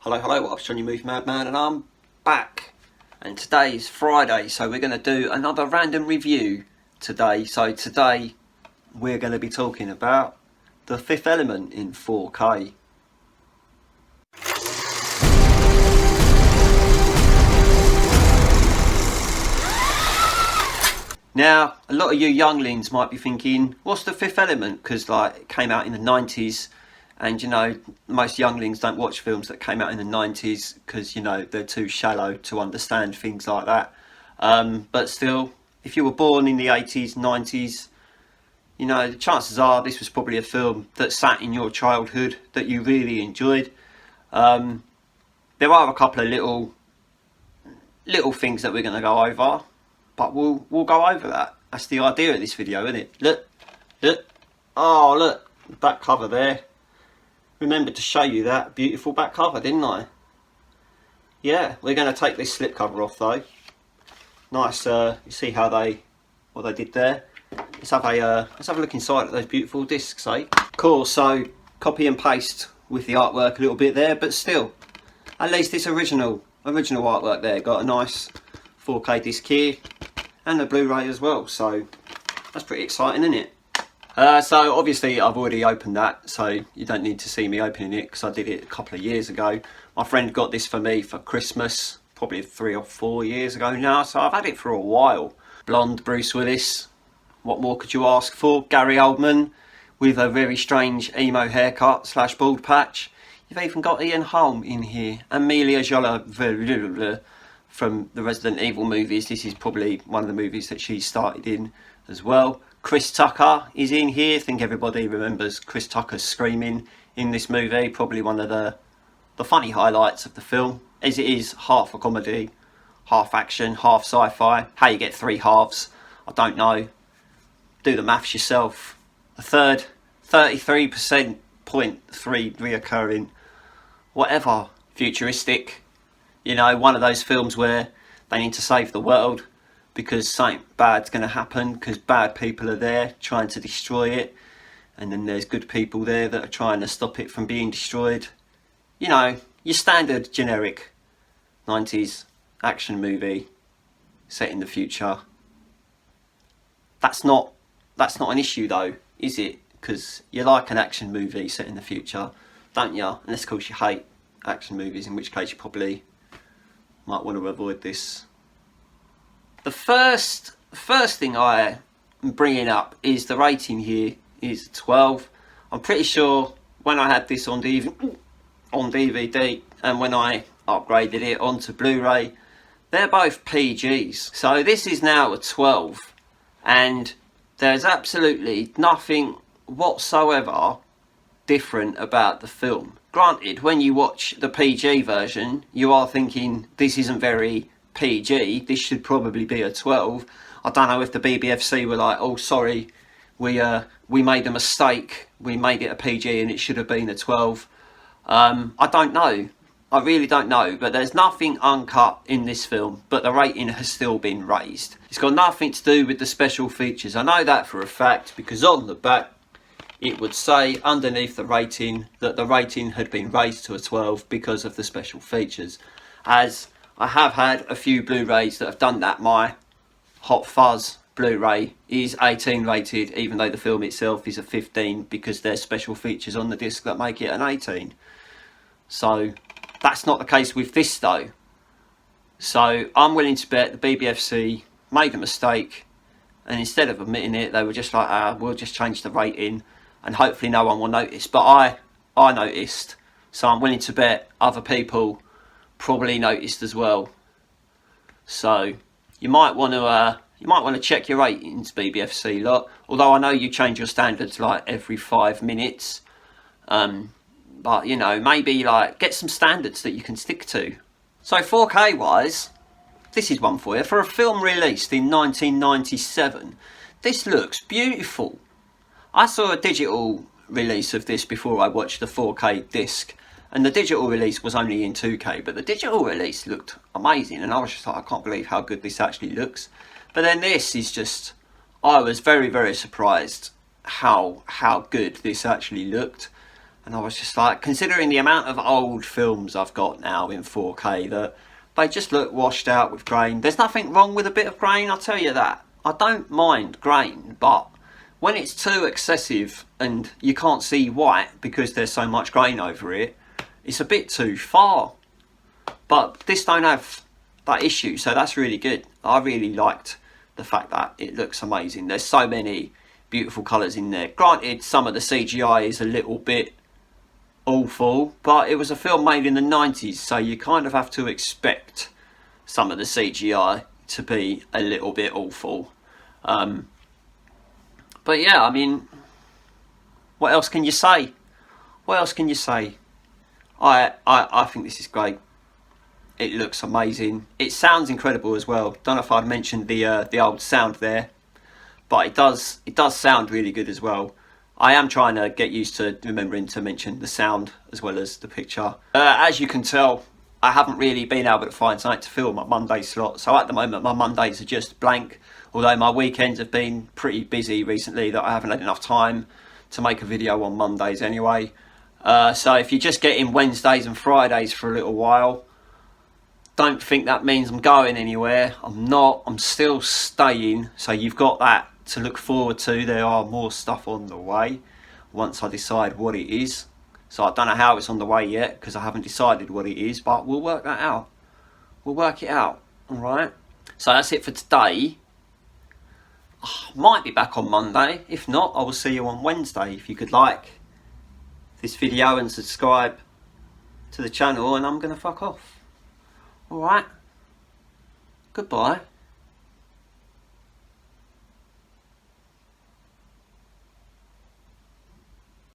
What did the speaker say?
Hello, I'm Johnny Movie Madman and I'm back. And today is Friday, so we're going to do another random review today. So today we're going to be talking about The Fifth Element in 4K. Now, a lot of you younglings might be thinking, what's The Fifth Element? Because it came out in the 90s. And most younglings don't watch films that came out in the 90s because they're too shallow to understand things like that. But still, if you were born in the 80s, 90s, the chances are this was probably a film that sat in your childhood that you really enjoyed. There are a couple of little things that we're going to go over, but we'll go over that. That's the idea of this video, isn't it? Look, oh look, back cover there. Remembered to show you that beautiful back cover, didn't I? Yeah, we're going to take this slip cover off though. Nice, you see how what they did there. Let's have a look inside at those beautiful discs, eh? Cool. So copy and paste with the artwork a little bit there, but still, at least it's original artwork there. Got a nice 4K disc here and a Blu-ray as well. So that's pretty exciting, isn't it? So obviously I've already opened that, so you don't need to see me opening it because I did it a couple of years ago. My friend got this for me for Christmas, probably 3 or 4 years ago now, so I've had it for a while. Blonde Bruce Willis, what more could you ask for? Gary Oldman with a very strange emo haircut / bald patch. You've even got Ian Holm in here. Amelia Jola from the Resident Evil movies. This is probably one of the movies that she started in as well. Chris Tucker is in here. I think everybody remembers Chris Tucker screaming in this movie. Probably one of the funny highlights of the film, as it is half a comedy, half action, half sci-fi. How you get 3 halves, I don't know. Do the maths yourself. A third, 33.3% reoccurring, whatever, futuristic. One of those films where they need to save the world because something bad's going to happen because bad people are there trying to destroy it, and then there's good people there that are trying to stop it from being destroyed. Your standard generic 90s action movie set in the future. That's not an issue though, is it? Because you like an action movie set in the future, don't you? Unless of course you hate action movies, in which case you probably might want to avoid this. The first thing I am bringing up is the rating here is 12. I'm pretty sure when I had this on DVD and when I upgraded it onto Blu-ray, they're both PGs. So this is now a 12, and there's absolutely nothing whatsoever different about the film. Granted, when you watch the PG version, you are thinking this isn't very PG, this should probably be a 12. I don't know if the BBFC were like, oh sorry, we made a mistake, we made it a PG and it should have been a 12. I don't know, I really don't know, but there's nothing uncut in this film, but the rating has still been raised. It's got nothing to do with the special features. I know that for a fact because on the back it would say underneath the rating that the rating had been raised to a 12 because of the special features. As I have had a few Blu-rays that have done that. My Hot Fuzz Blu-ray is 18 rated, even though the film itself is a 15, because there's special features on the disc that make it an 18. So that's not the case with this though. So I'm willing to bet the BBFC made a mistake, and instead of admitting it, they were just like, we'll just change the rating and hopefully no one will notice. But I noticed, so I'm willing to bet other people probably noticed as well. So you might want to check your ratings, BBFC lot. Although I know you change your standards like every 5 minutes, but maybe get some standards that you can stick to. So 4K wise, this is one for you. For a film released in 1997, this looks beautiful. I saw a digital release of this before I watched the 4K disc. And the digital release was only in 2K, but the digital release looked amazing, and I was just like, I can't believe how good this actually looks. But then this is just, I was very, very surprised how good this actually looked. And I was just like, considering the amount of old films I've got now in 4K, that they just look washed out with grain. There's nothing wrong with a bit of grain, I'll tell you that. I don't mind grain, but when it's too excessive and you can't see white because there's so much grain over it, it's a bit too far. But this don't have that issue, so that's really good. I really liked the fact that it looks amazing. There's so many beautiful colours in there. Granted, some of the CGI is a little bit awful, but it was a film made in the 90s, so you kind of have to expect some of the CGI to be a little bit awful. But yeah, I mean, what else can you say? What else can you say? I think this is great. It looks amazing. It sounds incredible as well. Don't know if I'd mentioned the old sound there, but it does sound really good as well. I am trying to get used to remembering to mention the sound as well as the picture. As you can tell, I haven't really been able to find something to fill my Monday slot. So at the moment, my Mondays are just blank. Although my weekends have been pretty busy recently, that I haven't had enough time to make a video on Mondays anyway. So if you're just getting Wednesdays and Fridays for a little while, don't think that means I'm going anywhere. I'm not. I'm still staying. So you've got that to look forward to. There are more stuff on the way once I decide what it is. So I don't know how it's on the way yet because I haven't decided what it is, but we'll work that out. We'll work it out. All right. So that's it for today. Might be back on Monday. If not, I will see you on Wednesday. If you could like this video and subscribe to the channel, and I'm going to fuck off. Alright. Goodbye.